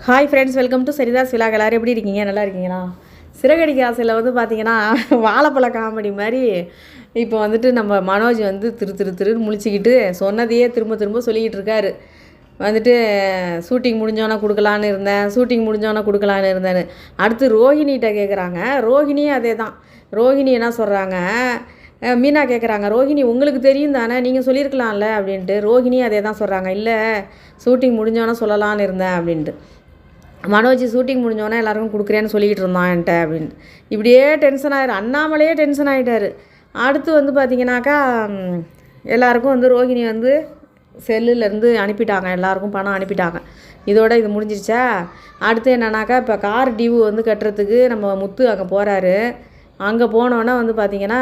Hi friends, welcome to Saritha's vlog. எல்லோரும் எப்படி இருக்கீங்க? நல்லா இருக்கீங்களா? சிறகடிக்க ஆசையில் பார்த்திங்கன்னா வாழைப்பழ காமெடி மாதிரி இப்போ நம்ம மனோஜ் திருன்னு முழிச்சிக்கிட்டு சொன்னதையே திரும்ப திரும்ப சொல்லிக்கிட்டு இருக்காரு. ஷூட்டிங் முடிஞ்சோன்னே கொடுக்கலான்னு இருந்தேன்னு. அடுத்து ரோஹிணிகிட்ட கேட்குறாங்க. ரோஹிணியும் அதே தான். ரோஹிணி என்ன சொல்கிறாங்க, மீனா கேட்குறாங்க, ரோஹிணி உங்களுக்கு தெரியும் தானே, நீங்கள் சொல்லியிருக்கலாம்ல அப்படின்ட்டு. ரோஹிணியும் அதே தான் சொல்கிறாங்க, இல்லை ஷூட்டிங் முடிஞ்சோன்னே சொல்லலான்னு இருந்தேன் அப்படின்ட்டு. மனோஜ் ஷூட்டிங் முடிஞ்சோன்னே எல்லாருக்கும் கொடுக்குறேன்னு சொல்லிக்கிட்டு இருந்தான் என்கிட்ட அப்படின்ட்டு. இப்படியே டென்ஷன் ஆகிடும். அண்ணாமலையே டென்ஷன் ஆகிட்டார். அடுத்து பார்த்திங்கனாக்கா எல்லாருக்கும் ரோஹிணி செல்லுலேருந்து அனுப்பிட்டாங்க. எல்லாருக்கும் பணம் அனுப்பிட்டாங்க. இதோட இது முடிஞ்சிருச்சா? அடுத்து என்னன்னாக்கா இப்போ கார் டியூ கட்டுறதுக்கு நம்ம முத்து அங்கே போகிறாரு. அங்கே போனோன்னே பார்த்திங்கன்னா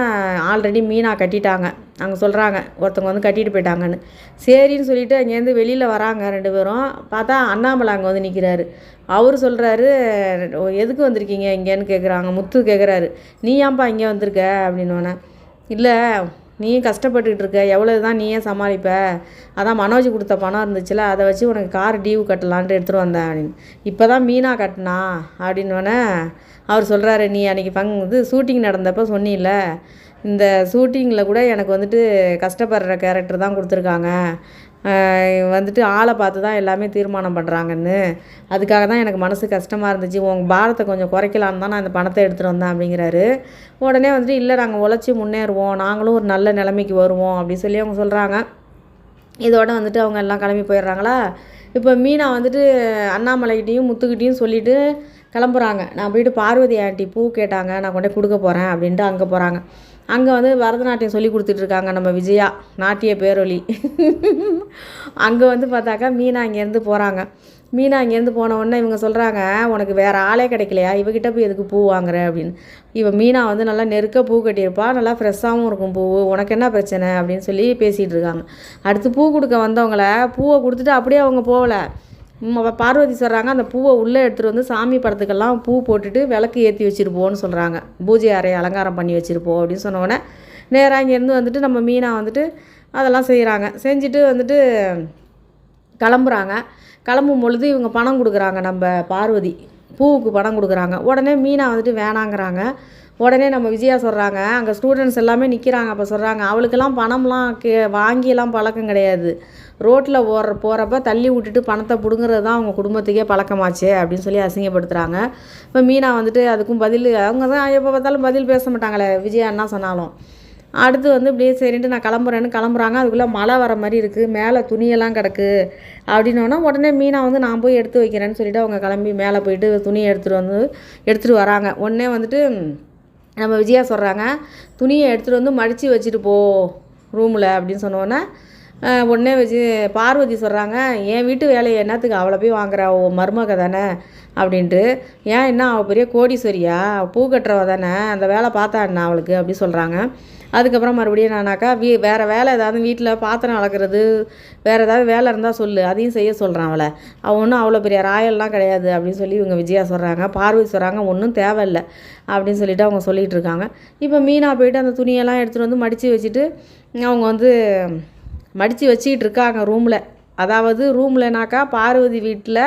ஆல்ரெடி மீனா கட்டிட்டாங்க. அங்கே சொல்கிறாங்க ஒருத்தவங்க கட்டிட்டு போயிட்டாங்கன்னு. சரின்னு சொல்லிவிட்டு அங்கேருந்து வெளியில் வராங்க 2 பேரும். பார்த்தா அண்ணாமலை அங்கே நிற்கிறாரு. அவர் சொல்கிறாரு, எதுக்கு வந்திருக்கீங்க இங்கேன்னு கேட்குறாங்க. முத்து கேட்குறாரு, நீ ஏன்ப்பா இங்கே வந்திருக்க அப்படின்னோடனே, இல்லை நீயும் கஷ்டப்பட்டுக்கிட்டு இருக்க, எவ்வளோ தான் நீயே சமாளிப்ப, அதான் மனோஜ் கொடுத்த பணம் இருந்துச்சுல, அதை வச்சு உனக்கு கார் டியூ கட்டலான்ட்டு எடுத்துகிட்டு வந்தேன் அப்படின்னு. இப்போ தான் மீனா கட்டினா அப்படின்னோடனே அவர் சொல்கிறாரு, நீ அன்றைக்கி ஷூட்டிங் நடந்தப்போ சொன்னில்ல, இந்த ஷூட்டிங்கில் கூட எனக்கு கஷ்டப்படுற கேரக்டர் தான் கொடுத்துருக்காங்க, ஆளை பார்த்து தான் எல்லாமே தீர்மானம் பண்ணுறாங்கன்னு, அதுக்காக தான் எனக்கு மனசு கஷ்டமாக இருந்துச்சு, உங்கள் பாரத்தை கொஞ்சம் குறைக்கலான்னு தான் நான் இந்த பணத்தை எடுத்துகிட்டு வந்தேன் அப்படிங்கிறாரு. உடனே இல்லை நாங்கள் உழைச்சி முன்னேறுவோம், நாங்களும் ஒரு நல்ல நிலைமைக்கு வருவோம் அப்படின்னு சொல்லி அவங்க சொல்கிறாங்க. இதோட அவங்க எல்லாம் கிளம்பி போயிடுறாங்களா. இப்போ மீனா அண்ணாமலைகிட்டையும் முத்துக்கிட்டையும் சொல்லிவிட்டு கிளம்புறாங்க. நான் போயிட்டு பார்வதி ஆண்டி பூ கேட்டாங்க, நான் கொண்டே கொடுக்க போகிறேன் அப்படின்ட்டு அங்கே போகிறாங்க. அங்கே பரதநாட்டியம் சொல்லி கொடுத்துட்ருக்காங்க நம்ம விஜயா, நாட்டிய பேரொலி. அங்கே பார்த்தாக்கா மீனா இங்கேருந்து போகிறாங்க. மீனா இங்கேருந்து போன உடனே இவங்க சொல்கிறாங்க, உனக்கு வேறு ஆளே கிடைக்கலையா, இவகிட்ட போய் எதுக்கு பூ வாங்குற அப்படின்னு. இவன் மீனா நல்லா நெருக்க பூ கட்டியிருப்பா, நல்லா ஃப்ரெஷ்ஷாகவும் இருக்கும் பூ, உனக்கு என்ன பிரச்சனை அப்படின்னு சொல்லி பேசிகிட்டு இருக்காங்க. அடுத்து பூ கொடுக்க வந்தவங்கள பூவை கொடுத்துட்டு அப்படியே அவங்க போகலை. பார்வதி சொல்கிறாங்க, அந்த பூவை உள்ளே எடுத்துகிட்டு சாமி படத்துக்கெல்லாம் பூ போட்டுட்டு விளக்கு ஏற்றி வச்சுருப்போன்னு சொல்கிறாங்க, பூஜை அறையை அலங்காரம் பண்ணி வச்சுருப்போம் அப்படின்னு சொன்னோடனே நேராக இங்கேருந்து நம்ம மீனா அதெல்லாம் செய்கிறாங்க. செஞ்சுட்டு கிளம்புறாங்க. கிளம்பும் பொழுது இவங்க பணம் கொடுக்குறாங்க. நம்ம பார்வதி பூவுக்கு பணம் கொடுக்குறாங்க. உடனே மீனா வேணாங்கிறாங்க. உடனே நம்ம விஜயா சொல்கிறாங்க, அங்கே ஸ்டூடெண்ட்ஸ் எல்லாமே நிற்கிறாங்க. அப்போ சொல்கிறாங்க, அவளுக்கெல்லாம் பணம்லாம் வாங்கியெல்லாம் பழக்கம் கிடையாது, ரோட்டில் போகிறப்ப தள்ளி விட்டுட்டு பணத்தை பிடுங்குறது தான் அவங்க குடும்பத்துக்கே பழக்கமாச்சு அப்படின்னு சொல்லி அசிங்கப்படுத்துகிறாங்க. இப்போ மீனா அதுக்கும் பதில், அவங்க தான் எப்போ பார்த்தாலும் பதில் பேச மாட்டாங்களே விஜயா என்ன சொன்னாலும். அடுத்து இப்படியே சரின்ட்டு நான் கிளம்புறேன்னு கிளம்புறாங்க. அதுக்குள்ளே மழை வர மாதிரி இருக்குது, மேலே துணியெல்லாம் கிடக்கு அப்படின்னோன்னா உடனே மீனா நான் போய் எடுத்து வைக்கிறேன்னு சொல்லிவிட்டு அவங்க கிளம்பி மேலே போயிட்டு துணியை எடுத்துகிட்டு வராங்க. உடனே நம்ம விஜயா சொல்கிறாங்க, துணியை எடுத்துகிட்டு மடித்து வச்சுட்டு போ ரூமில் அப்படின்னு சொன்னோன்னே உடனே பார்வதி சொல்கிறாங்க, என் வீட்டு வேலையை என்னத்துக்கு அவளை போய் வாங்குறா, ஓ மருமக தானே அப்படின்ட்டு. ஏன் என்ன அவள் பெரிய கோடீஸ்வரியா, பூ கட்டுறவ தானே, அந்த வேலை பார்த்தா என்ன அவளுக்கு அப்படி சொல்கிறாங்க. அதுக்கப்புறம் மறுபடியும் நானாக்கா வேறு வேலை ஏதாவது வீட்டில் பாத்திரம் வளர்க்குறது வேறு ஏதாவது வேலை இருந்தால் சொல்லு, அதையும் செய்ய சொல்கிறான் அவளை, அவள் ஒன்றும் அவ்வளோ பெரிய ராயல்லாம் கிடையாது அப்படின்னு சொல்லி இவங்க விஜயா சொல்கிறாங்க. பார்வதி சொல்கிறாங்க, ஒன்றும் தேவையில்லை அப்படின்னு சொல்லிவிட்டு அவங்க சொல்லிகிட்டு இருக்காங்க. இப்போ மீனா போயிட்டு அந்த துணியெல்லாம் எடுத்துகிட்டு மடித்து வச்சுட்டு அவங்க மடித்து வச்சுக்கிட்டு இருக்காங்க ரூமில். அதாவது ரூம்லனாக்கா பார்வதி வீட்டில்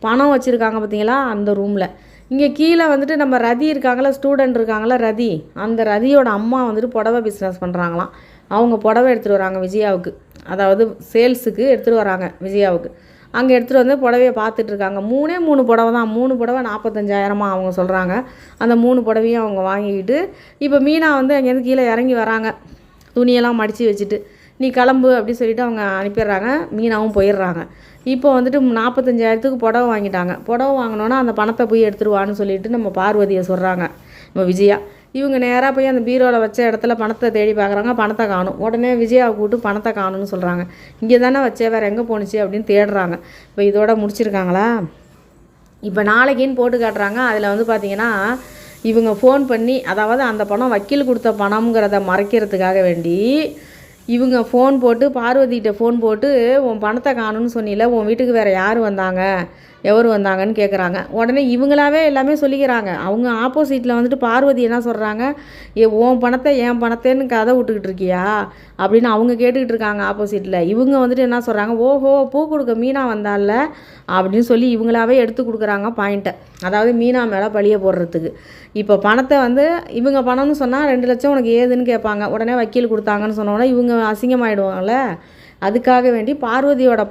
பணம் வச்சுருக்காங்க பார்த்தீங்களா, அந்த ரூமில். இங்கே கீழே நம்ம ரதி இருக்காங்களா, ஸ்டூடெண்ட் இருக்காங்களா ரதி, அந்த ரதியோட அம்மா புடவை பிஸ்னஸ் பண்ணுறாங்களாம். அவங்க புடவை எடுத்துகிட்டு வராங்க விஜயாவுக்கு, அதாவது சேல்ஸுக்கு எடுத்துகிட்டு வராங்க விஜயாவுக்கு. அங்கே எடுத்துகிட்டு புடவையை பார்த்துட்ருக்காங்க. 3 புடவை தான், 3 புடவை 45,000 அவங்க சொல்கிறாங்க. அந்த 3 புடவையும் அவங்க வாங்கிக்கிட்டு இப்போ மீனா அங்கேருந்து கீழே இறங்கி வராங்க, துணியெல்லாம் மடித்து வச்சுட்டு. நீ கிளம்பு அப்படின்னு சொல்லிவிட்டு அவங்க அனுப்பிடுறாங்க. மீனாவும் போயிடுறாங்க. இப்போ 45,000க்கு புடவை வாங்கிட்டாங்க. புடவை வாங்கினோன்னா அந்த பணத்தை போய் எடுத்துருவான்னு சொல்லிட்டு நம்ம பார்வதியை சொல்கிறாங்க நம்ம விஜயா. இவங்க நேராக போய் அந்த பீரோவில் வச்ச இடத்துல பணத்தை தேடி பார்க்குறாங்க, பணத்தை காணும். உடனே விஜயாவை கூப்பிட்டு பணத்தை காணும்னு சொல்கிறாங்க. இங்கே தானே வச்சே, வேறு எங்கே போணுச்சு அப்படின்னு தேடுறாங்க. இப்போ இதோட முடிச்சிருக்காங்களா. இப்போ நாளைக்குன்னு போட்டு காட்டுறாங்க. அதில் பார்த்திங்கன்னா இவங்க ஃபோன் பண்ணி, அதாவது அந்த பணம் வக்கீல் கொடுத்த பணம்ங்கிறத மறைக்கிறதுக்காக வேண்டி இவங்க ஃபோன் போட்டு பார்வதிகிட்ட ஃபோன் போட்டு, உன் பணத்தை காணும்னு சொன்னில, உன் வீட்டுக்கு வேறு யார் வந்தாங்க, எவர் வந்தாங்கன்னு கேட்குறாங்க. உடனே இவங்களாவே எல்லாமே சொல்லிக்கிறாங்க. அவங்க ஆப்போசிட்டில் வந்துட்டு பார்வதி என்ன சொல்கிறாங்க, உன் பணத்தை என் பணத்தைன்னு கதை விட்டுக்கிட்டு இருக்கியா அப்படின்னு அவங்க கேட்டுக்கிட்டு இருக்காங்க ஆப்போசிட்டில். இவங்க வந்துட்டு என்ன சொல்கிறாங்க, ஓஹோ பூ கொடுக்க மீனா வந்தால அப்படின்னு சொல்லி இவங்களாவே எடுத்து கொடுக்குறாங்க பாயிண்ட்டை. அதாவது மீனா மேலே பழிய போடுறதுக்கு. இப்போ பணத்தை வந்து இவங்க பணம்னு சொன்னால் 2 லட்சம் உனக்கு ஏதுன்னு கேட்பாங்க. உடனே வக்கீல் கொடுத்தாங்கன்னு சொன்னோன்னா இவங்க அசிங்கமாயிடுவாங்கள்ல. அதுக்காக வேண்டி பார்வதியோட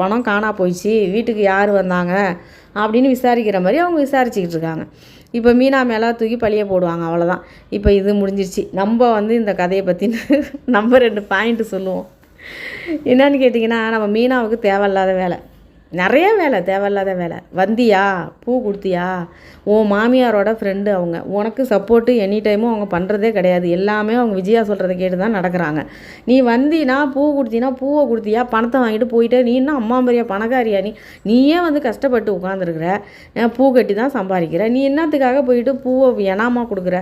பணம் காணா போயிடுச்சு, வீட்டுக்கு யார் வந்தாங்க அப்படின்னு விசாரிக்கிற மாதிரி அவங்க விசாரிச்சுக்கிட்டு இருக்காங்க. இப்போ மீனா மேலே தூக்கி பழிய போடுவாங்க, அவ்வளோதான். இப்போ இது முடிஞ்சிருச்சு. நம்ம வந்து இந்த கதையை பற்றின நம்ம 2 பாயிண்ட்டு சொல்லுவோம். என்னன்னு கேட்டிங்கன்னா, நம்ம மீனாவுக்கு தேவையில்லாத வேலை, நிறைய வேலை, தேவையில்லாத வேலை. வந்தியா, பூ கொடுத்தியா, உன் மாமியாரோட ஃப்ரெண்டு அவங்க, உனக்கு சப்போர்ட்டு எனி டைமும் அவங்க பண்ணுறதே கிடையாது. எல்லாமே அவங்க விஜயா சொல்கிறத கேட்டு தான் நடக்கிறாங்க. நீ வந்தினா பூ கொடுத்தினா பூவை கொடுத்தியா, பணத்தை வாங்கிட்டு போயிட்டே, நீ என்ன அம்மா மாதிரியா பணக்காரியா, நீயே வந்து கஷ்டப்பட்டு உட்காந்துருக்குற, பூ கட்டி தான் சம்பாதிக்கிற, நீ என்னத்துக்காக போயிட்டு பூவை ஏனாமா கொடுக்குற?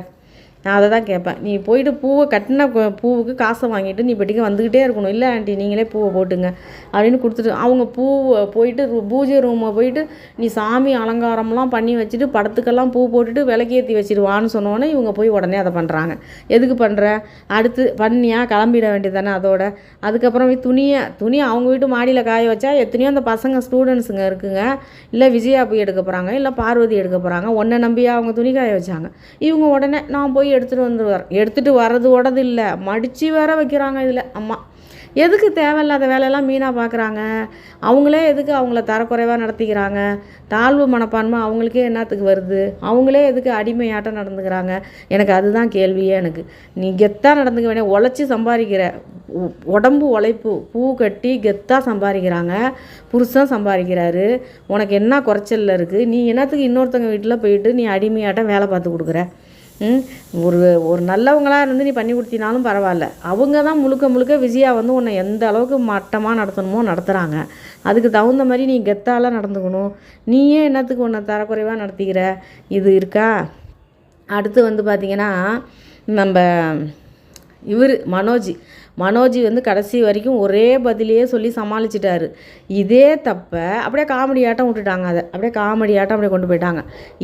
நான் அதை தான் கேட்பேன். நீ போயிட்டு பூவை கட்டின பூவுக்கு காசை வாங்கிட்டு நீ பெட்டிக்கு வந்துக்கிட்டே இருக்கணும். இல்லை ஆண்டி நீங்களே பூவை போட்டுங்க அப்படின்னு கொடுத்துட்டு அவங்க பூவை போயிட்டு பூஜை ரூமை போயிட்டு நீ சாமி அலங்காரம்லாம் பண்ணி வச்சுட்டு படத்துக்கெல்லாம் பூ போட்டுட்டு விளக்கேற்றி வச்சுடுவான்னு சொன்னோன்னே இவங்க போய் உடனே அதை பண்ணுறாங்க. எதுக்கு பண்ணுற, அடுத்து பண்ணியா கிளம்பிட வேண்டியது தானே. அதுக்கப்புறம் துணியை அவங்க வீட்டு மாடியில் காய வச்சா எத்தனையோ அந்த பசங்க ஸ்டூடெண்ட்ஸுங்க இருக்குங்க. இல்லை விஜயா போய் எடுக்க போகிறாங்க, இல்லை பார்வதி எடுக்க போகிறாங்க. உன்னை நம்பியா அவங்க துணி காய வச்சாங்க. இவங்க உடனே நான் போய் எடுத்துகிட்டு வர்றதோடது இல்லை, மடித்து வேற வைக்கிறாங்க. இதில் அம்மா எதுக்கு தேவையில்லாத வேலையெல்லாம் மீனாக பார்க்குறாங்க? அவங்களே எதுக்கு அவங்கள தரக்குறைவாக நடத்திக்கிறாங்க? தாழ்வு மனப்பான்மை அவங்களுக்கே என்னத்துக்கு வருது? அவங்களே எதுக்கு அடிமையாட்டம் நடந்துக்கிறாங்க? எனக்கு அதுதான் கேள்வியே. எனக்கு நீ கெத்தாக நடந்துக்க வேண்டிய, உழைச்சி சம்பாதிக்கிற, உடம்பு உழைப்பு, பூ கட்டி கெத்தாக சம்பாதிக்கிறாங்க, புருஷன் சம்பாதிக்கிறாரு, உனக்கு என்ன குறைச்சலில் இருக்குது? நீ என்னத்துக்கு இன்னொருத்தவங்க வீட்டில் போயிட்டு நீ அடிமையாட்டம் வேலை பார்த்து கொடுக்குற? ஒரு நல்லவங்களாக இருந்து நீ பண்ணி கொடுத்தினாலும் பரவாயில்ல. அவங்க தான் முழுக்க விஜயா வந்து உன்னை எந்த அளவுக்கு மட்டமாக நடத்தணுமோ நடத்துகிறாங்க. அதுக்கு தகுந்த மாதிரி நீ கெத்தால நடந்துக்கணும். நீயே என்னத்துக்கு உன்னை தரக்குறைவாக நடத்திக்கிற? இது இருக்கா? அடுத்து வந்து பார்த்திங்கன்னா, நம்ம இவர் மனோஜ் வந்து கடைசி வரைக்கும் ஒரே பதிலையே சொல்லி சமாளிச்சிட்டாரு. இதே தப்பை அப்படியே காமெடியாட்டம் விட்டுட்டாங்க. அதை அப்படியே கொண்டு போயிட்டாங்க.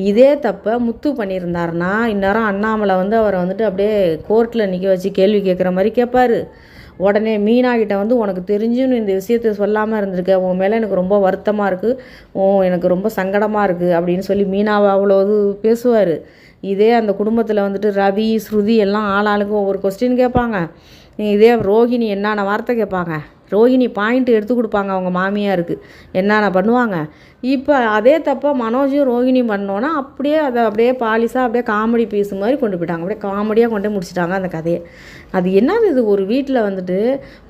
இதே தப்பை முத்து பண்ணியிருந்தாருன்னா இந்நேரம் அண்ணாமலை வந்து அவரை வந்துட்டு அப்படியே கோர்ட்டில் நிற்க வச்சு கேள்வி கேட்குற மாதிரி கேட்பார். உடனே மீனா கிட்ட வந்து உனக்கு தெரிஞ்சுன்னு இந்த விஷயத்தை சொல்லாமல் இருந்திருக்க, உன் மேலே எனக்கு ரொம்ப வருத்தமாக இருக்குது, எனக்கு ரொம்ப சங்கடமாக இருக்குது அப்படின்னு சொல்லி மீனாவை அவ்வளோ இது பேசுவார். இதே அந்த குடும்பத்தில் வந்துட்டு ரவி ஸ்ருதி எல்லாம் ஆளாளுக்கு ஒவ்வொரு கொஸ்டின் கேட்பாங்க. இதே ரோஹிணி என்னென்ன வார்த்தை கேட்பாங்க, ரோஹிணி பாயிண்ட் எடுத்து கொடுப்பாங்க அவங்க மாமியாருக்கு, என்னென்ன பண்ணுவாங்க. இப்போ அதே தப்பை மனோஜும் ரோஹிணியும் பண்ணோன்னா அதை அப்படியே பாலிசாக அப்படியே காமெடி பீஸ் மாதிரி கொண்டு போயிட்டாங்க. அப்படியே காமெடியாக கொண்டு முடிச்சிட்டாங்க அந்த கதையை. அது என்னது, இது ஒரு வீட்டில் வந்துட்டு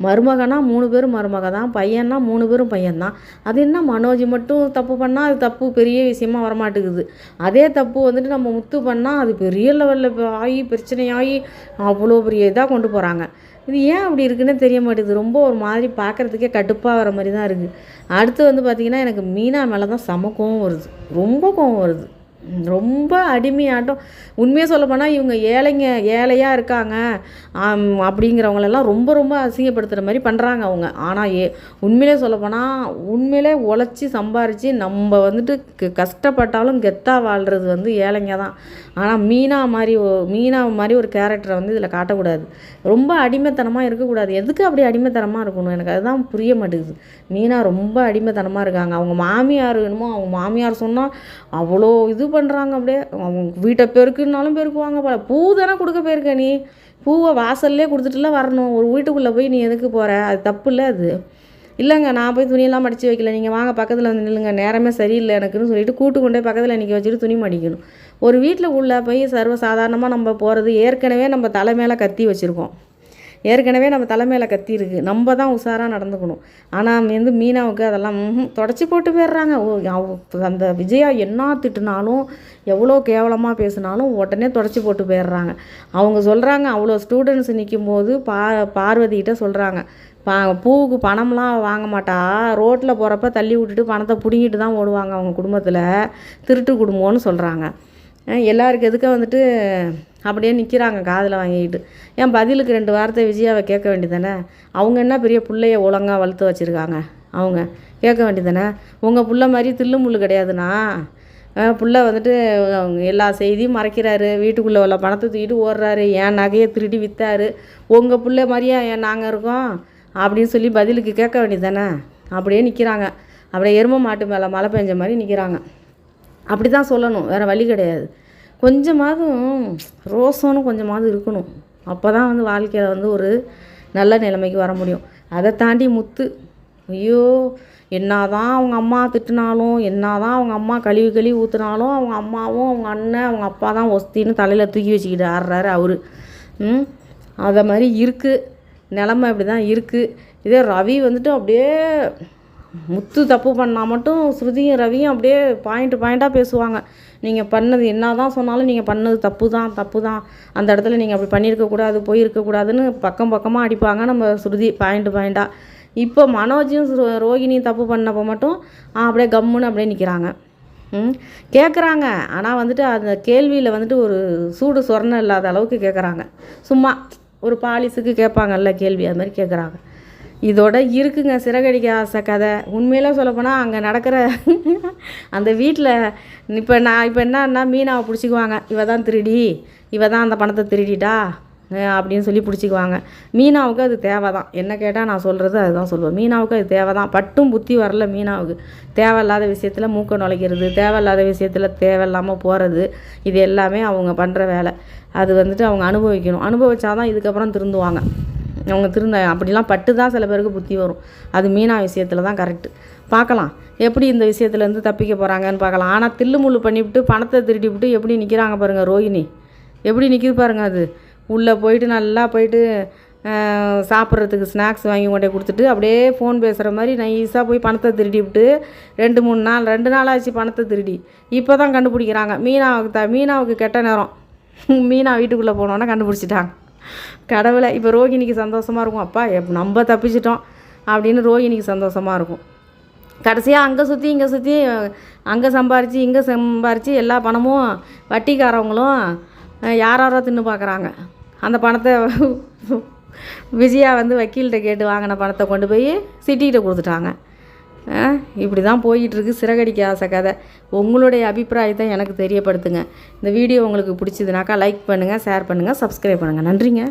மருமகனா 3 பேரும் மருமக தான், பையன்னா 3 பேரும் பையன்தான். அது என்ன மனோஜ் மட்டும் தப்பு பண்ணால் அது தப்பு பெரிய விஷயமா வரமாட்டேங்குது. அதே தப்பு வந்துட்டு நம்ம முத்து பண்ணால் அது பெரிய லெவலில் ஆகி பிரச்சனையாகி அவ்வளோ பெரிய இதாக கொண்டு போகிறாங்க. இது ஏன் அப்படி இருக்குன்னே தெரிய மாட்டேங்குது. ரொம்ப ஒரு மாதிரி பார்க்குறதுக்கே கடுப்பாக வர மாதிரி தான் இருக்குது. அடுத்து வந்து பார்த்திங்கன்னா, எனக்கு மீனா மேலே தான் செம கோவம் வருது, ரொம்ப கோவம் வருது. ரொம்ப அடிமையாட்டம். உண்மையாக சொல்லப்போனால் இவங்க ஏழையாக இருக்காங்க அப்படிங்கிறவங்களெல்லாம் ரொம்ப அசிங்கப்படுத்துகிற மாதிரி பண்ணுறாங்க அவங்க. ஆனால் உண்மையிலே சொல்லப்போனால் உண்மையிலே உழைச்சி சம்பாரித்து நம்ம வந்துட்டு கஷ்டப்பட்டாலும் கெத்தாக வாழ்கிறது வந்து ஏழைங்க தான். ஆனால் மீனா மாதிரி ஒரு கேரக்டரை வந்து இதில் காட்டக்கூடாது. ரொம்ப அடிமைத்தனமாக இருக்கக்கூடாது. எதுக்கு அப்படி அடிமைத்தனமாக இருக்கணும்? எனக்கு அதுதான் புரிய மாட்டேங்குது. மீனா ரொம்ப அடிமைத்தனமாக இருக்காங்க. அவங்க மாமியார் என்னமோ அவங்க மாமியார் சொன்னால் அவ்வளோ இது பண்ணுறாங்க. அப்படியே அவங்க வீட்டை பெருக்குனாலும் பெருக்குவாங்க போல. பூ தானே கொடுக்க போயிருக்க, நீ பூவை வாசல்லே கொடுத்துட்டுல வரணும். ஒரு வீட்டுக்குள்ளே போய் நீ எதுக்கு போகிற? அது தப்பு இல்லை. அது இல்லைங்க, நான் போய் துணியெல்லாம் மடித்து வைக்கல, நீங்கள் வாங்க பக்கத்தில் வந்து நில்லுங்க, நேரமே சரியில்லை எனக்குன்னு சொல்லிட்டு கூட்டு கொண்டே பக்கத்தில் நிற்க வச்சுட்டு துணி மடிக்கணும். ஒரு வீட்டில் உள்ளே போய் சர்வசாதாரணமாக நம்ம போகிறது, ஏற்கனவே நம்ம தலை மேலே கத்தி வச்சுருக்கோம், ஏற்கனவே நம்ம தலைமையில் கத்தி இருக்குது, நம்ம தான் உஷாராக நடந்துக்கணும். ஆனால் வந்து மீனாவுக்கு அதெல்லாம் தொடச்சி போட்டு போயிடுறாங்க. அந்த விஜயா என்ன திட்டுனாலும் எவ்வளோ கேவலமாக பேசினாலும் உடனே தொடச்சி போட்டு போயிடுறாங்க. அவங்க சொல்கிறாங்க, அவ்வளோ ஸ்டூடெண்ட்ஸ் நிற்கும் போது பார்வதிகிட்ட சொல்கிறாங்க, பூவுக்கு பணம்லாம் வாங்க மாட்டா, ரோட்டில் போகிறப்ப தள்ளி விட்டுட்டு பணத்தை பிடுங்கிட்டு தான் ஓடுவாங்க, அவங்க குடும்பத்தில் திருட்டு குடும்பம்னு சொல்கிறாங்க. எல்லாருக்கு எதுக்க வந்துட்டு அப்படியே நிற்கிறாங்க காதில் வாங்கிக்கிட்டு. ஏன் பதிலுக்கு 2 வார்த்தை விஜயாவை கேட்க வேண்டியதானே? அவங்க என்ன பெரிய பிள்ளைய ஒழுங்காக வளர்த்து வச்சுருக்காங்க? அவங்க கேட்க வேண்டியதானே. உங்கள் புள்ள மாதிரி தில்லு முள்ளு கிடையாதுண்ணா. புள்ள வந்துட்டு எல்லா செய்தியும் மறைக்கிறாரு, வீட்டுக்குள்ளே உள்ள பணத்தை தூக்கிட்டு ஓடுறாரு, என் நகையை திருடி விற்றாரு, உங்கள் புள்ள மாதிரியா நாங்கள் இருக்கோம் அப்படின்னு சொல்லி பதிலுக்கு கேட்க வேண்டியதானே. அப்படியே நிற்கிறாங்க, அப்படியே எருமை மாட்டு மேலே மழை பெஞ்ச மாதிரி நிற்கிறாங்க. அப்படி தான் சொல்லணும், வேறு வழி கிடையாது. கொஞ்சமாவது ரோசம்னு கொஞ்சமாவது இருக்கணும். அப்போ தான் வந்து வாழ்க்கையில் வந்து ஒரு நல்ல நிலைமைக்கு வர முடியும். அதை தாண்டி முத்து, ஐயோ என்ன தான் அவங்க அம்மா திட்டினாலும், என்ன தான் அவங்க அம்மா கழுவி ஊற்றுனாலும், அவங்க அம்மாவும் அவங்க அண்ணன் அவங்க அப்பா தான் ஒஸ்தின்னு தலையில் தூக்கி வச்சுக்கிட்டு ஆடுறாரு அவரு. அதை மாதிரி இருக்குது நிலமை, இப்படி தான் இருக்குது. இதே ரவி வந்துட்டு அப்படியே முத்து தப்பு பண்ணால் மட்டும் ஸ்ருதியும் ரவியும் அப்படியே பாயிண்ட்டாக பேசுவாங்க. நீங்கள் பண்ணது என்ன தான் சொன்னாலும் நீங்கள் பண்ணது தப்பு தான், அந்த இடத்துல நீங்கள் அப்படி பண்ணியிருக்கக்கூடாது, போயிருக்கக்கூடாதுன்னு பக்கமாக அடிப்பாங்க நம்ம ஸ்ருதி பாயிண்ட்டாக. இப்போ மனோஜும் ரோகிணியும் தப்பு பண்ணப்போ மட்டும் அப்படியே கம்முன்னு அப்படியே நிற்கிறாங்க. கேட்குறாங்க, ஆனால் வந்துட்டு அந்த கேள்வியில் வந்துட்டு ஒரு சூடு சொரணை இல்லாத அளவுக்கு கேட்குறாங்க. சும்மா ஒரு பாலிஸுக்கு கேட்பாங்கல்ல கேள்வி, அது மாதிரி கேட்குறாங்க. இதோட இருக்குங்க சிறகடிக்க ஆசை கதை. உண்மையிலே சொல்லப்போனால் அங்கே நடக்கிற அந்த வீட்டில் இப்போ என்னன்னா மீனாவை பிடிச்சிக்குவாங்க, இவ தான் திருடி, இவ தான் அந்த பணத்தை திருடிட்டா அப்படின்னு சொல்லி பிடிச்சிக்குவாங்க. மீனாவுக்கு அது தேவை தான். என்ன கேட்டால் நான் சொல்கிறது அதுதான் சொல்லுவேன். மீனாவுக்கு அது தேவை தான். பட்டும் புத்தி வரல மீனாவுக்கு. தேவையில்லாத விஷயத்தில் மூக்க நுழைக்கிறது, தேவையில்லாத விஷயத்தில் தேவையில்லாமல் போகிறது, இது எல்லாமே அவங்க பண்ணுற வேலை. அது வந்துட்டு அவங்க அனுபவிச்சாதான் இதுக்கப்புறம் திருந்துவாங்க. அவங்க அப்படிலாம் பட்டு தான் சில பேருக்கு புத்தி வரும். அது மீனா விஷயத்தில் தான் கரெக்டு. பார்க்கலாம் எப்படி இந்த விஷயத்துலேருந்து தப்பிக்க போகிறாங்கன்னு பார்க்கலாம். ஆனால் தில்லு முள்ளு பண்ணிவிட்டு பணத்தை திருடிவிட்டு எப்படி நிற்கிறாங்க பாருங்கள் ரோகிணி, எப்படி நிற்கிது பாருங்கள். அது உள்ளே போயிட்டு நல்லா போயிட்டு சாப்பிட்றதுக்கு ஸ்நாக்ஸ் வாங்கி கொண்டே கொடுத்துட்டு அப்படியே ஃபோன் பேசுகிற மாதிரி நைஸாக போய் பணத்தை திருடி விட்டு 2 நாள் ஆச்சு பணத்தை திருடி. இப்போ தான் கண்டுபிடிக்கிறாங்க. மீனாவுக்கு கெட்ட நேரம். மீனா வீட்டுக்குள்ளே போனோன்னே கண்டுபிடிச்சிட்டாங்க. கடவுளை. இப்போ ரோகிணிக்கு சந்தோஷமாக இருக்கும், அப்பா நம்ம தப்பிச்சிட்டோம் அப்படின்னு ரோகிணிக்கு சந்தோஷமாக இருக்கும். கடைசியாக அங்கே சுற்றி அங்கே சம்பாரித்து எல்லா பணமும் வட்டிக்காரவங்களும் யாரோ தின்னு பார்க்குறாங்க. அந்த பணத்தை விஜயா வந்து வக்கீல்கிட்ட கேட்டு வாங்கின பணத்தை கொண்டு போய் சிட்டிகிட்ட கொடுத்துட்டாங்க. இப்படி தான் போயிட்டுருக்கு சிறகடிக்க ஆசை கதை. உங்களுடைய அபிப்பிராயத்தை எனக்கு தெரியப்படுத்துங்க. இந்த வீடியோ உங்களுக்கு பிடிச்சதுனாக்கா லைக் பண்ணுங்கள், ஷேர் பண்ணுங்கள், சப்ஸ்கிரைப் பண்ணுங்கள். நன்றிங்க.